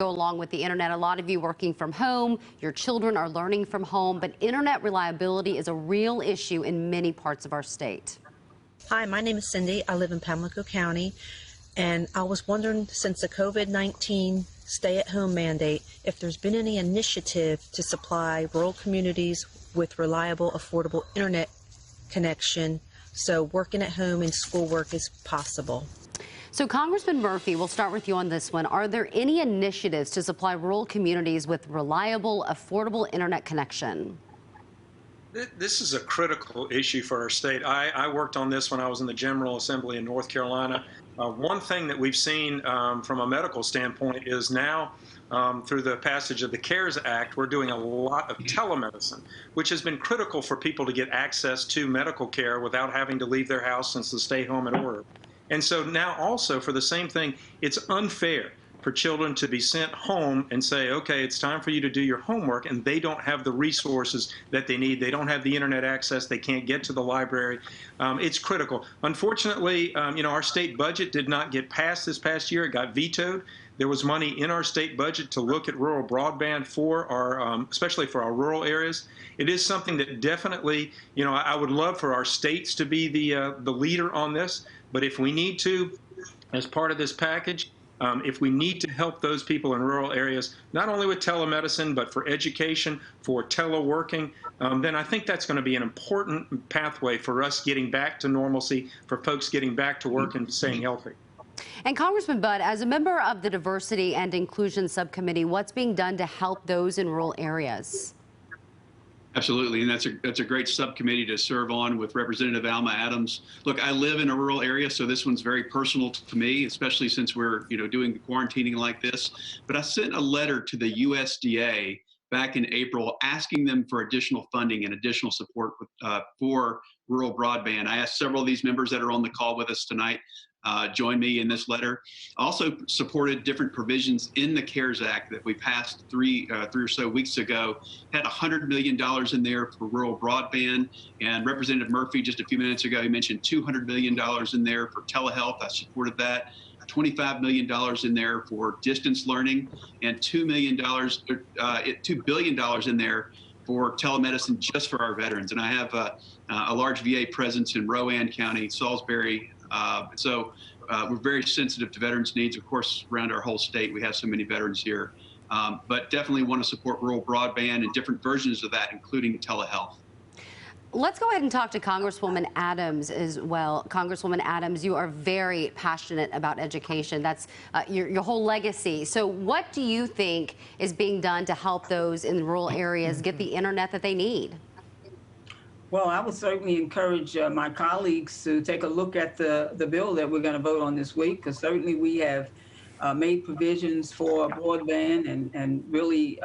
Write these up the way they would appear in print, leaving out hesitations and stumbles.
Go along with the internet. A lot of you working from home, your children are learning from home, but internet reliability is a real issue in many parts of our state. Hi, my name is Cindy. I live in Pamlico County, and I was wondering, since the COVID-19 stay-at-home mandate, if there's been any initiative to supply rural communities with reliable, affordable internet connection so working at home and schoolwork is possible. So, Congressman Murphy, we'll start with you on this one. Are there any initiatives to supply rural communities with reliable, affordable internet connection? This is a critical issue for our state. I worked on this when I was in the General Assembly in North Carolina. One thing that we've seen from a medical standpoint is now, through the passage of the CARES Act, we're doing a lot of telemedicine, which has been critical for people to get access to medical care without having to leave their house since the stay-home order. And so now also for the same thing, it's unfair for children to be sent home and say, okay, it's time for you to do your homework, and they don't have the resources that they need. They don't have the internet access. They can't get to the library. It's critical. Unfortunately, our state budget did not get passed this past year. It got vetoed. There was money in our state budget to look at rural broadband for our, especially for our rural areas. It is something that definitely, I would love for our states to be the leader on this. But if we need to, as part of this package, if we need to help those people in rural areas, not only with telemedicine, but for education, for teleworking, then I think that's going to be an important pathway for us getting back to normalcy, for folks getting back to work and staying healthy. And Congressman Budd, as a member of the Diversity and Inclusion Subcommittee, what's being done to help those in rural areas? Absolutely, and that's a great subcommittee to serve on with Representative Alma Adams. Look, I live in a rural area, so this one's very personal to me, especially since we're doing the quarantining like this. But I sent a letter to the USDA back in April asking them for additional funding and additional support for rural broadband. I asked several of these members that are on the call with us tonight join me in this letter. I also supported different provisions in the CARES Act that we passed three or so weeks ago. Had $100 million in there for rural broadband, and Representative Murphy just a few minutes ago, he mentioned $200 million in there for telehealth. I supported that. $25 million in there for distance learning, and $2 billion in there for telemedicine just for our veterans. And I have a large VA presence in Rowan County, Salisbury. So we're very sensitive to veterans' needs. Of course, around our whole state, we have so many veterans here. But definitely want to support rural broadband and different versions of that, including telehealth. Let's go ahead and talk to Congresswoman Adams as well. Congresswoman Adams, you are very passionate about education. That's your whole legacy. So what do you think is being done to help those in rural areas get the internet that they need? Well, I would certainly encourage my colleagues to take a look at the bill that we're going to vote on this week, because certainly we have made provisions for broadband and really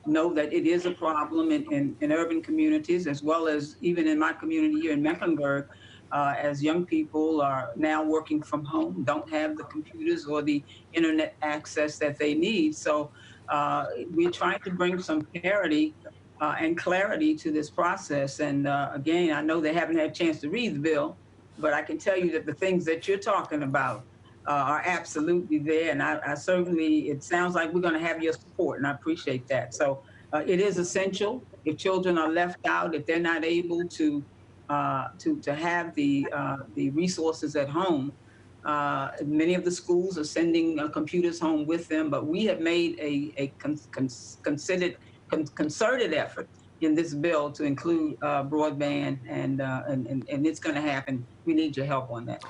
know that it is a problem in urban communities, as well as even in my community here in Mecklenburg, as young people are now working from home, don't have the computers or the internet access that they need. So we're trying to bring some parity and clarity to this process. And again, I know they haven't had a chance to read the bill, but I can tell you that the things that you're talking about are absolutely there. And I certainly, it sounds like we're going to have your support, and I appreciate that. So it is essential. If children are left out, if they're not able to have the resources at home, many of the schools are sending computers home with them, but we have made a concerted effort in this bill to include broadband, and it's going to happen. We need your help on that.